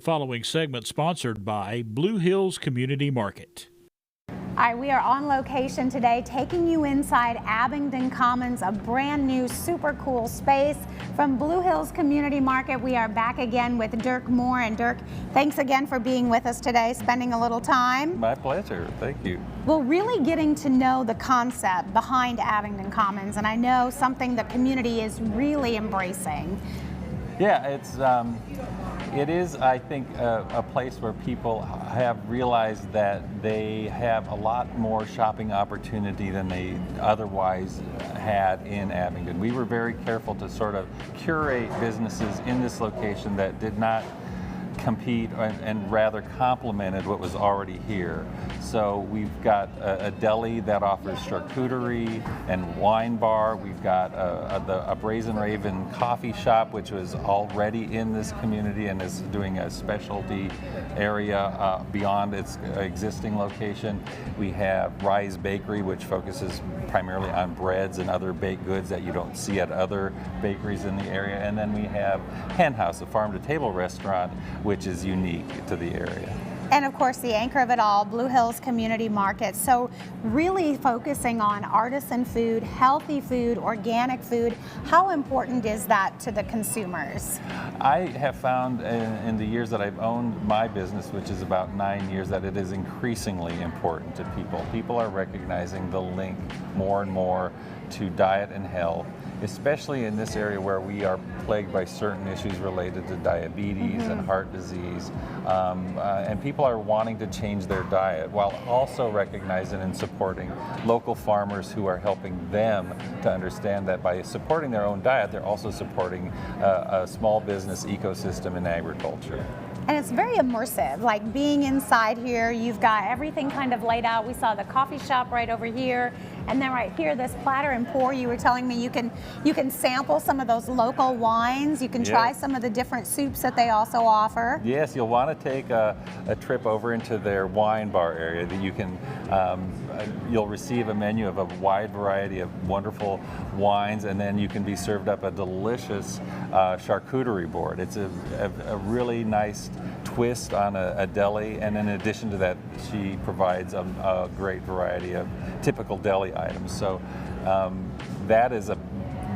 Following segment sponsored by Blue Hills Community Market. All right, we are on location today, taking you inside Abingdon Commons, a brand new, super cool space from Blue Hills Community Market. We are back again with Dirk Moore. And Dirk, thanks again for being with us today, spending a little time. My pleasure, thank you. Well, really getting to know the concept behind Abingdon Commons, and I know something the community is really embracing. Yeah, it is, I think, a place where people have realized that they have a lot more shopping opportunity than they otherwise had in Abingdon. We were very careful to sort of curate businesses in this location that did not compete and rather complemented what was already here. So we've got a deli that offers charcuterie and wine bar. We've got a Brazen Raven coffee shop, which was already in this community and is doing a specialty area beyond its existing location. We have Rise Bakery, which focuses primarily on breads and other baked goods that you don't see at other bakeries in the area. And then we have Hen House, a farm-to-table restaurant, which is unique to the area. And of course, the anchor of it all, Blue Hills Community Market. So really focusing on artisan food, healthy food, organic food. How important is that to the consumers? I have found in the years that I've owned my business, which is about 9 years, that it is increasingly important to people. People are recognizing the link more and more to diet and health, especially in this area where we are plagued by certain issues related to diabetes and heart disease. And people are wanting to change their diet while also recognizing and supporting local farmers who are helping them to understand that by supporting their own diet, they're also supporting a small business ecosystem in agriculture. And it's very immersive, like being inside here, you've got everything kind of laid out. We saw the coffee shop right over here, and then right here, this platter and pour, you were telling me you can sample some of those local wines, you can try some of the different soups that they also offer. Yes, you'll want to take a trip over into their wine bar area that you can, you'll receive a menu of a wide variety of wonderful wines, and then you can be served up a delicious charcuterie board. It's a really nice twist on a deli, and in addition to that, she provides a great variety of typical deli items. So that is a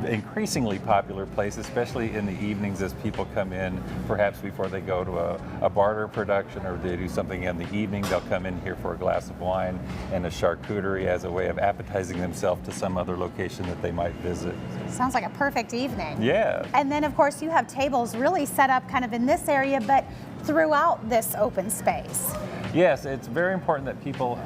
increasingly popular place, especially in the evenings as people come in, perhaps before they go to a barter production or they do something in the evening. They'll come in here for a glass of wine and a charcuterie as a way of appetizing themselves to some other location that they might visit. Sounds like a perfect evening. Yeah. And then of course you have tables really set up kind of in this area, but throughout this open space. Yes, it's very important that people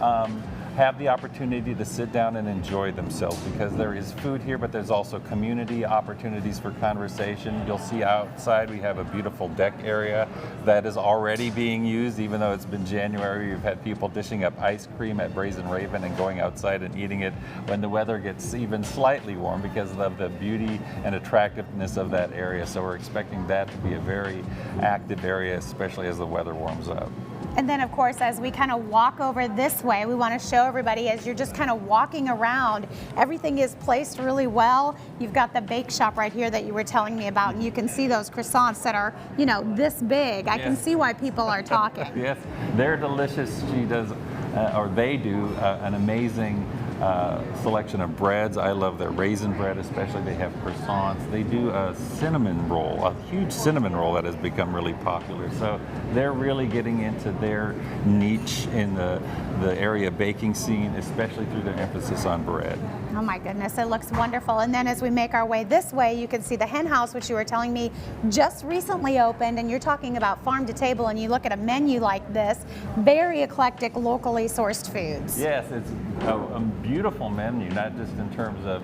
have the opportunity to sit down and enjoy themselves, because there is food here, but there's also community opportunities for conversation. You'll see outside we have a beautiful deck area that is already being used, even though it's been January. We've had people dishing up ice cream at Brazen Raven and going outside and eating it when the weather gets even slightly warm because of the beauty and attractiveness of that area. So we're expecting that to be a very active area, especially as the weather warms up. And then of course, as we kind of walk over this way, we want to show everybody, as you're just kind of walking around, everything is placed really well. You've got the bake shop right here that you were telling me about, and you can see those croissants that are, you know, this big. I can see why people are talking. Yes, they're delicious. She does, or they do, an amazing selection of breads. I love their raisin bread, especially. They have croissants. They do a cinnamon roll, a huge cinnamon roll that has become really popular. So they're really getting into their niche in the area baking scene, especially through their emphasis on bread. Oh my goodness, it looks wonderful. And then as we make our way this way, you can see the Hen House, which you were telling me just recently opened, and you're talking about farm to table, and you look at a menu like this, very eclectic, locally sourced foods. Yes, it's a beautiful menu, not just in terms of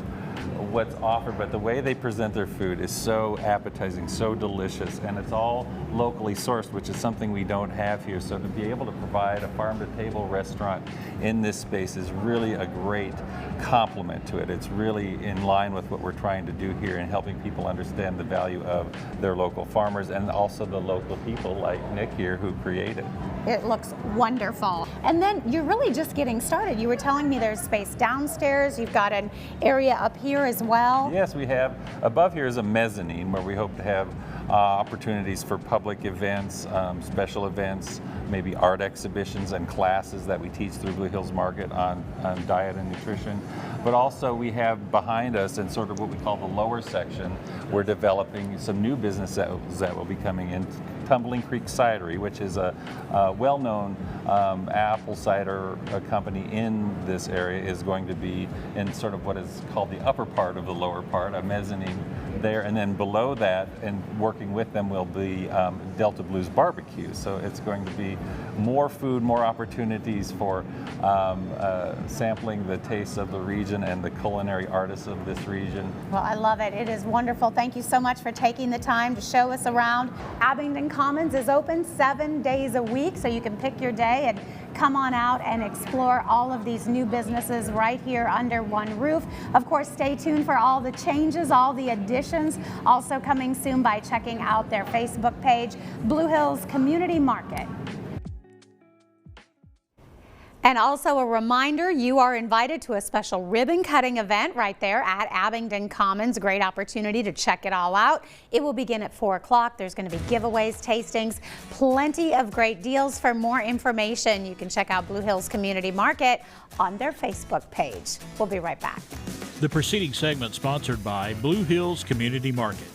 what's offered, but the way they present their food is so appetizing, so delicious, and it's all locally sourced, which is something we don't have here. So to be able to provide a farm-to-table restaurant in this space is really a great complement to it. It's really in line with what we're trying to do here in helping people understand the value of their local farmers and also the local people like Nick here who created. It looks wonderful. And then you're really just getting started. You were telling me there's space downstairs. You've got an area up here as well. Yes, we have. Above here is a mezzanine where we hope to have opportunities for public events, special events, maybe art exhibitions and classes that we teach through Blue Hills Market on diet and nutrition. But also we have behind us in sort of what we call the lower section, we're developing some new business that will be coming in. Tumbling Creek Cidery, which is a well-known apple cider company in this area, is going to be in sort of what is called the upper part of the lower part, a mezzanine there, and then below that, and working with them will be Delta Blues Barbecue. So it's going to be more food, more opportunities for sampling the tastes of the region and the culinary artists of this region. Well, I love it. It is wonderful. Thank you so much for taking the time to show us around. Abingdon Commons is open 7 days a week, so you can pick your day and come on out and explore all of these new businesses right here under one roof. Of course, stay tuned for all the changes, all the additions, also coming soon by checking out their Facebook page, Blue Hills Community Market. And also a reminder, you are invited to a special ribbon cutting event right there at Abingdon Commons. Great opportunity to check it all out. It will begin at 4 o'clock. There's going to be giveaways, tastings, plenty of great deals. For more information, you can check out Blue Hills Community Market on their Facebook page. We'll be right back. The preceding segment sponsored by Blue Hills Community Market.